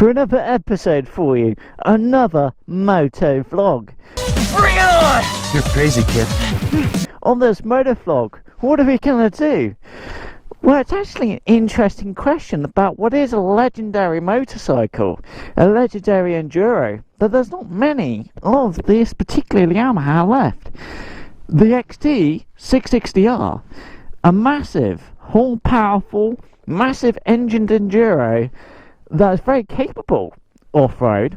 for another episode for you, another moto vlog. Bring it on! You're crazy, kid. On this moto vlog, what are we gonna do? Well, it's actually an interesting question about what is a legendary motorcycle, a legendary enduro, but there's not many of this particular Yamaha left. The XT660R, a massive, all-powerful, massive engined enduro that is very capable off-road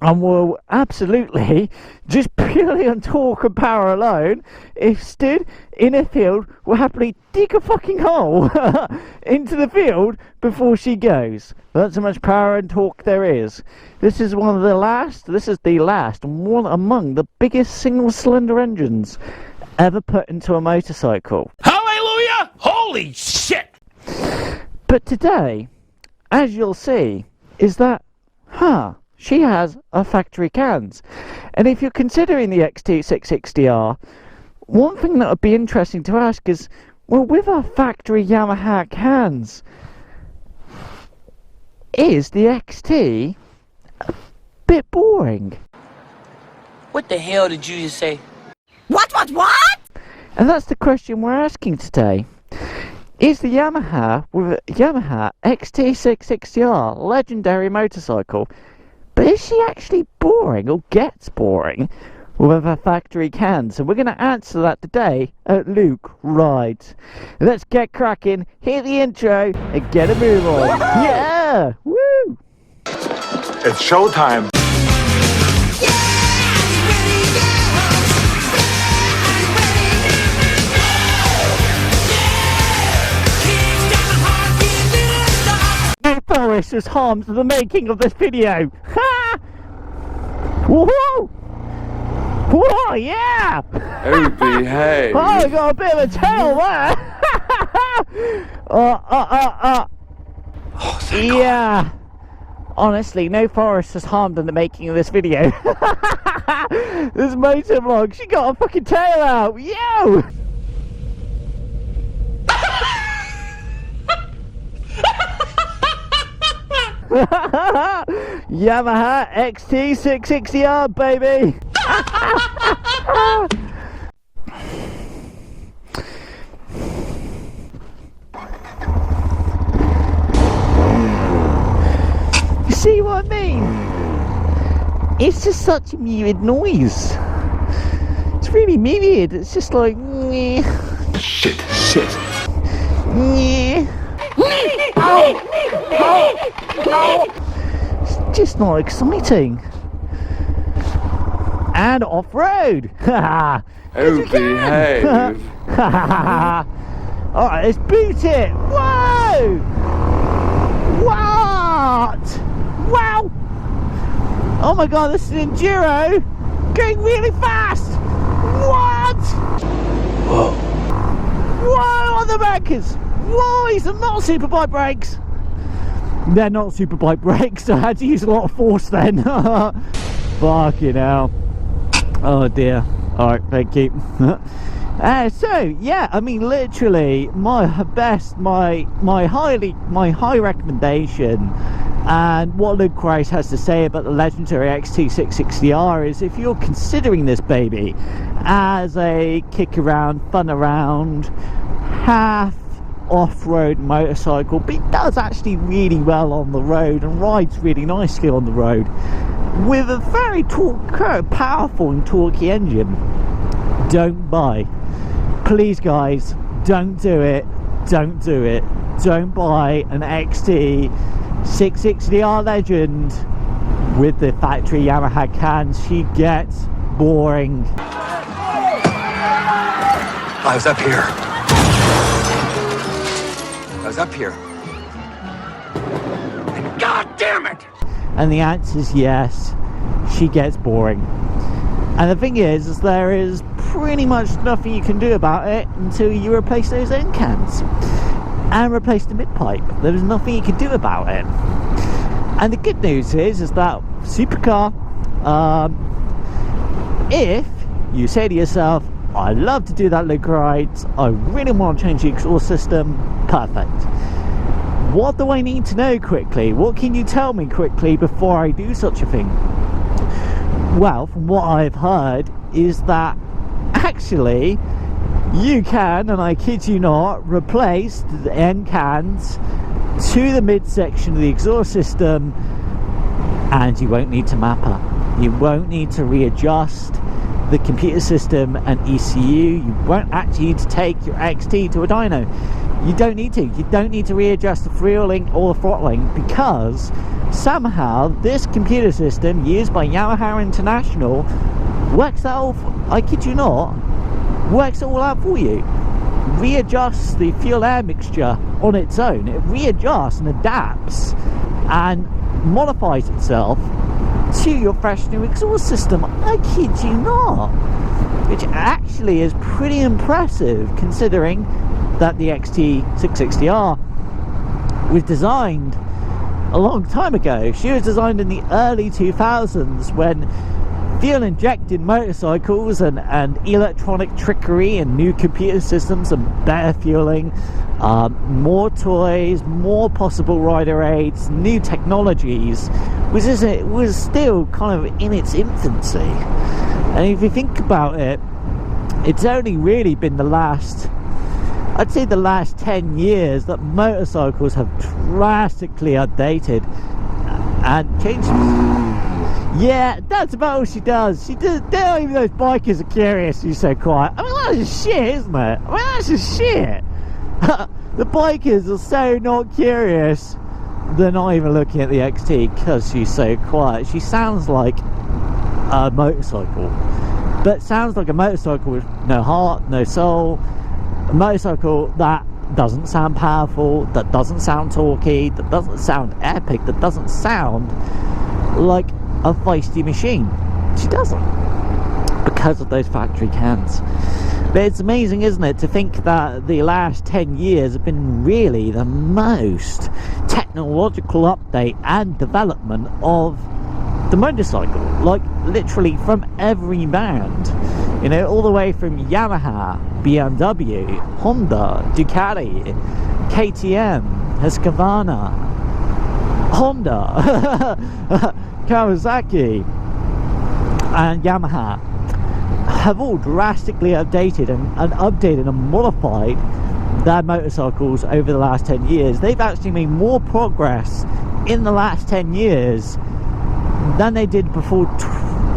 and will absolutely, just purely on torque and power alone, if stood in a field, will happily dig a fucking hole into the field before she goes. That's how much power and torque there is. This is one of the last, and one among the biggest single-cylinder engines ever put into a motorcycle. Hallelujah! Holy shit! But today, as you'll see, is that, she has a factory cans. And if you're considering the XT660R, one thing that would be interesting to ask is, well, with our factory Yamaha cans, is the XT a bit boring? What the hell did you just say? What? And that's the question we're asking today. Is the Yamaha XT660R legendary motorcycle, but is she actually boring or gets boring with her factory cans? And we're going to answer that today at Luke Rides. Let's get cracking, hit the intro and get a move on. Yeah! Woo! It's showtime. Forest was harmed to the making of this video. Ha! Whoa! Whoa, yeah! Oh, behave. Oh, I got a bit of a tail there. Oh, yeah. Honestly, no forest was harmed in the making of this video. This motovlog, she got a fucking tail out. Yo! Yamaha XT660R, baby. You see what I mean? It's just such a muted noise. It's really muted. It's just like Shit. It's just not exciting. And off-road. Oh, behave. Alright, let's boot it. Whoa! What? Wow! Oh my god, this is an enduro going really fast. What? Whoa. Whoa, on the backers. Whoa, these are not superbike brakes. They're not superbike brakes, so I had to use a lot of force then. Fucking hell. Oh dear. Alright, thank you. So, yeah, I mean, literally, my high recommendation, and what Luke Rides has to say about the legendary XT660R is, if you're considering this baby as a kick around, fun around, half off-road motorcycle, but it does actually really well on the road and rides really nicely on the road with a very powerful and torquey engine, don't buy. Please guys, don't do it. Don't buy an XT660R Legend with the factory Yamaha cans. She gets boring. I was up here. And God damn it! And the answer is yes, she gets boring. And the thing is there is pretty much nothing you can do about it until you replace those end cans and replace the mid-pipe. There's nothing you can do about it. And the good news is that supercar, if you say to yourself, I love to do that Luke Rides, I really want to change the exhaust system, perfect. What do I need to know quickly? What can you tell me quickly before I do such a thing? Well, from what I've heard is that actually you can, and I kid you not, replace the end cans to the midsection of the exhaust system, and you won't need to mapper. You won't need to readjust the computer system and ECU. You won't actually need to take your XT to a dyno. You don't need to. You don't need to readjust the freewheeling or the throttling, because somehow this computer system used by Yamaha International works out, I kid you not, works it all out for you. Readjusts the fuel air mixture on its own. It readjusts and adapts and modifies itself to your fresh new exhaust system. I kid you not. Which actually is pretty impressive, considering that the XT660R was designed a long time ago. She was designed in the early 2000s when fuel injected motorcycles and electronic trickery and new computer systems and better fueling, more toys, more possible rider aids, new technologies, was still kind of in its infancy. And if you think about it, it's only really been the last, I'd say the last 10 years that motorcycles have drastically updated and changed. Yeah, that's about all she does. She does. Not even those bikers are curious. She's so quiet. I mean, that's just shit, isn't it? I mean, that's just shit. The bikers are so not curious. They're not even looking at the XT because she's so quiet. She sounds like a motorcycle, but sounds like a motorcycle with no heart, no soul. A motorcycle that doesn't sound powerful, that doesn't sound torquey, that doesn't sound epic, that doesn't sound like a feisty machine. She doesn't, because of those factory cans. But it's amazing, isn't it, to think that the last 10 years have been really the most technological update and development of the motorcycle. Like, literally from every brand, you know, all the way from Yamaha, BMW, Honda, Ducati, KTM, Husqvarna, Honda, Kawasaki and Yamaha have all drastically updated and modified their motorcycles over the last 10 years. They've actually made more progress in the last 10 years than they did before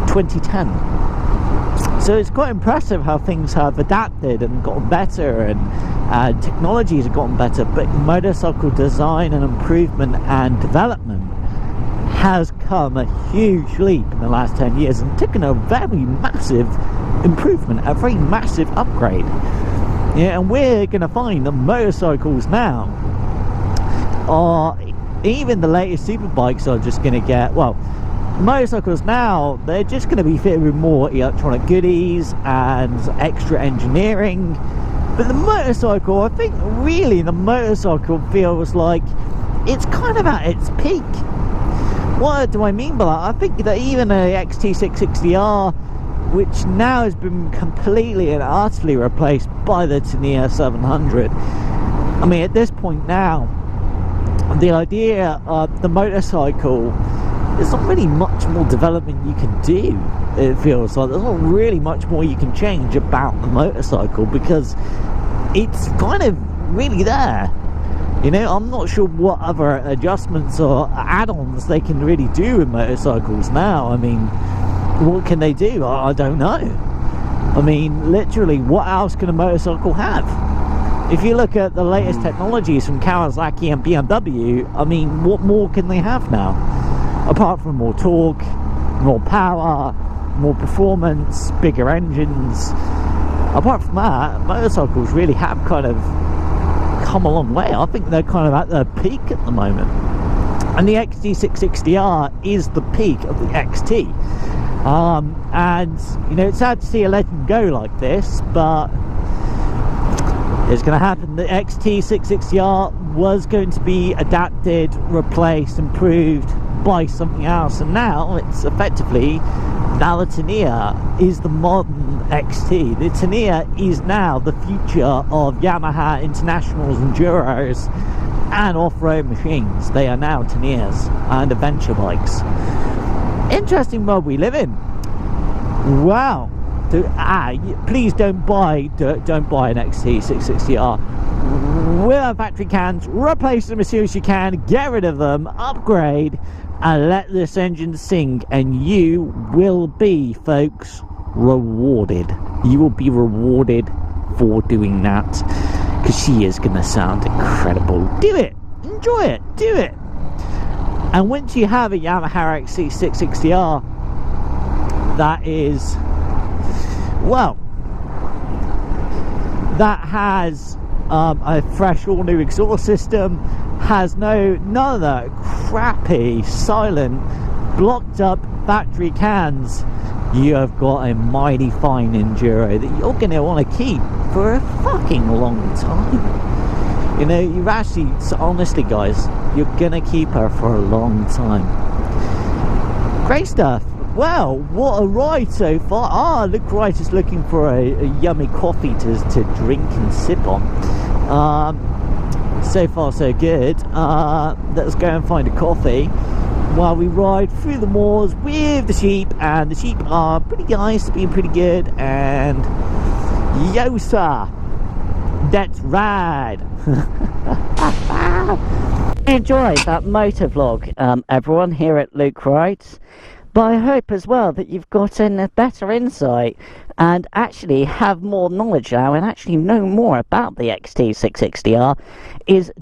2010. So it's quite impressive how things have adapted and gotten better, and technologies have gotten better, but motorcycle design and improvement and development has come a huge leap in the last 10 years and taken a very massive improvement, a very massive upgrade. Yeah, and we're going to find that motorcycles now are, even the latest superbikes are just going to get, well, motorcycles now, they're just going to be fitted with more electronic goodies and extra engineering. But the motorcycle, I think really the motorcycle feels like it's kind of at its peak. What do I mean by that? I think that even a XT660R, which now has been completely and utterly replaced by the Tania 700, I mean, at this point now, the idea of the motorcycle, there's not really much more development you can do. It feels like there's not really much more you can change about the motorcycle, because it's kind of really there. You know, I'm not sure what other adjustments or add-ons they can really do with motorcycles now. I mean, what can they do? I don't know. I mean, literally, what else can a motorcycle have? If you look at the latest technologies from Kawasaki and BMW, I mean, what more can they have now? Apart from more torque, more power, more performance, bigger engines. Apart from that, motorcycles really have kind of come a long way. I think they're kind of at their peak at the moment. And the XT660R is the peak of the XT. And, you know, it's sad to see a legend go like this, but it's going to happen. The XT660R was going to be adapted, replaced, improved by something else, and now it's effectively, now the Tania is the modern XT. The Tania is now the future of Yamaha International's Enduros and off-road machines. They are now Taniers and adventure bikes. Interesting world we live in. Wow. Please don't buy an XT660R. With factory cans, replace them as soon as you can, get rid of them, upgrade, and let this engine sing, and you will be, folks, rewarded. You will be rewarded for doing that, because she is going to sound incredible. Do it, enjoy it, do it. And once you have a Yamaha XT660R, that is, well, that has a fresh all new exhaust system, has none of that crappy, silent, blocked up factory cans, you have got a mighty fine Enduro that you're going to want to keep for a fucking long time. You know, you've actually, honestly guys, you're going to keep her for a long time. Great stuff. Well, what a ride so far. Luke Rides is looking for a yummy coffee to drink and sip on. So far so good. Let's go and find a coffee while we ride through the moors with the sheep, and the sheep are pretty nice, being pretty good, and Yosa, let's ride. Enjoy that motovlog, everyone, here at Luke Rides. But I hope as well that you've gotten a better insight and actually have more knowledge now and actually know more about the XT660R.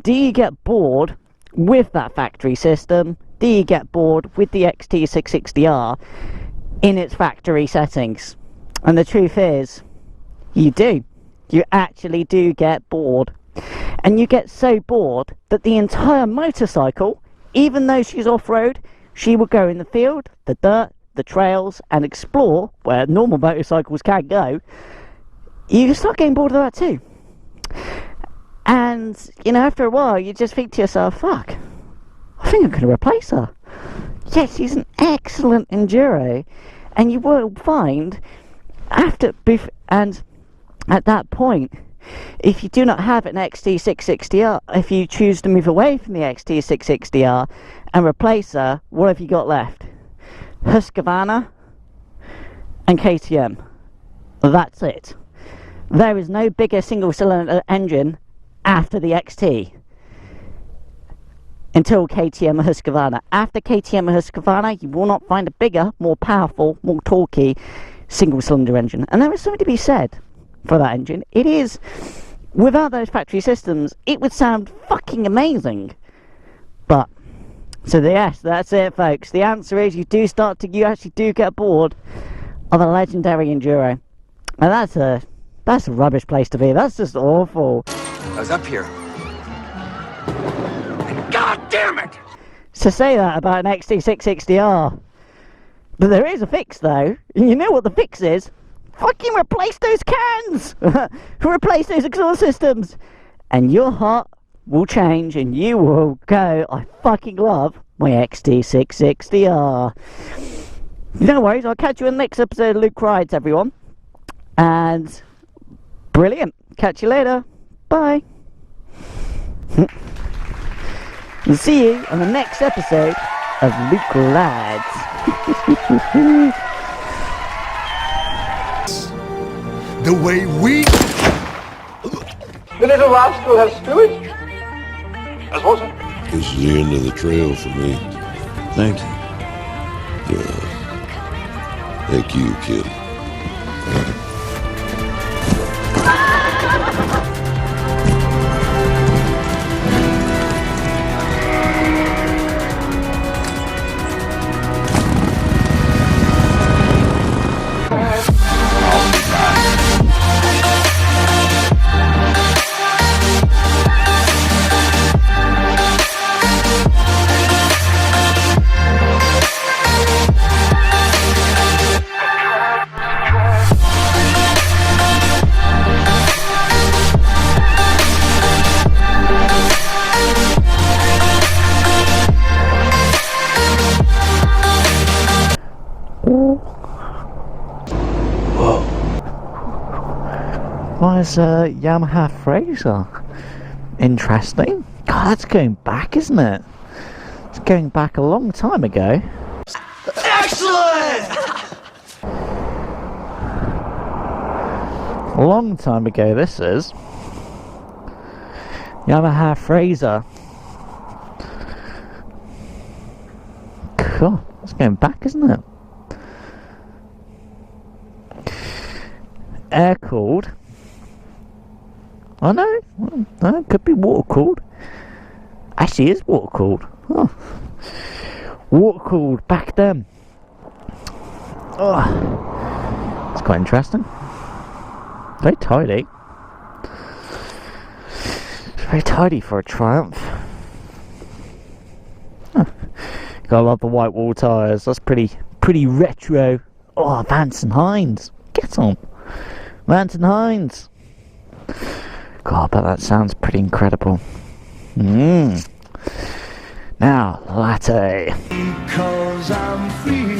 Do you get bored with that factory system? Do you get bored with the XT660R in its factory settings? And the truth is, you do. You actually do get bored. And you get so bored that the entire motorcycle, even though she's off-road, she will go in the field, the dirt, the trails, and explore where normal motorcycles can go. You start getting bored of that too. And, you know, after a while, you just think to yourself, fuck, I think I'm going to replace her. Yes, she's an excellent Enduro. And you will find, and at that point, if you do not have an XT660R, if you choose to move away from the XT660R and replace her, what have you got left? Husqvarna and KTM. That's it. There is no bigger single cylinder engine after the XT until KTM or Husqvarna. After KTM or Husqvarna, you will not find a bigger, more powerful, more torquey single cylinder engine. And there is something to be said for that engine. It is, without those factory systems, it would sound fucking amazing. But so yes, that's it, folks. The answer is you actually do get bored of a legendary Enduro, and that's a rubbish place to be. That's just awful. I was up here. And God damn it! To say that about an XT660R, but there is a fix though. You know what the fix is? Fucking replace those cans! Replace those exhaust systems! And your heart will change and you will go, I fucking love my XT660R. No worries, I'll catch you in the next episode of Luke Rides, everyone. And brilliant. Catch you later. Bye. And see you on the next episode of Luke Rides. The way we... The little rascal has spirit. As was it? This is the end of the trail for me. Thank you. Yeah. Thank you, kid. Why is Yamaha Fraser? Interesting. God, that's going back, isn't it? It's going back a long time ago. Excellent! A long time ago, this is. Yamaha Fraser. Cool. It's going back, isn't it? Air cooled. Oh no, it could be water cooled. Actually, it is water cooled. Oh. Water cooled back then. Oh, it's quite interesting. Very tidy. Very tidy for a Triumph. Huh. Gotta love the white wall tyres. That's pretty retro. Oh, Vance and Hines. Get on. Vance and Hines. God, I bet that sounds pretty incredible. Now, latte. Because I'm free.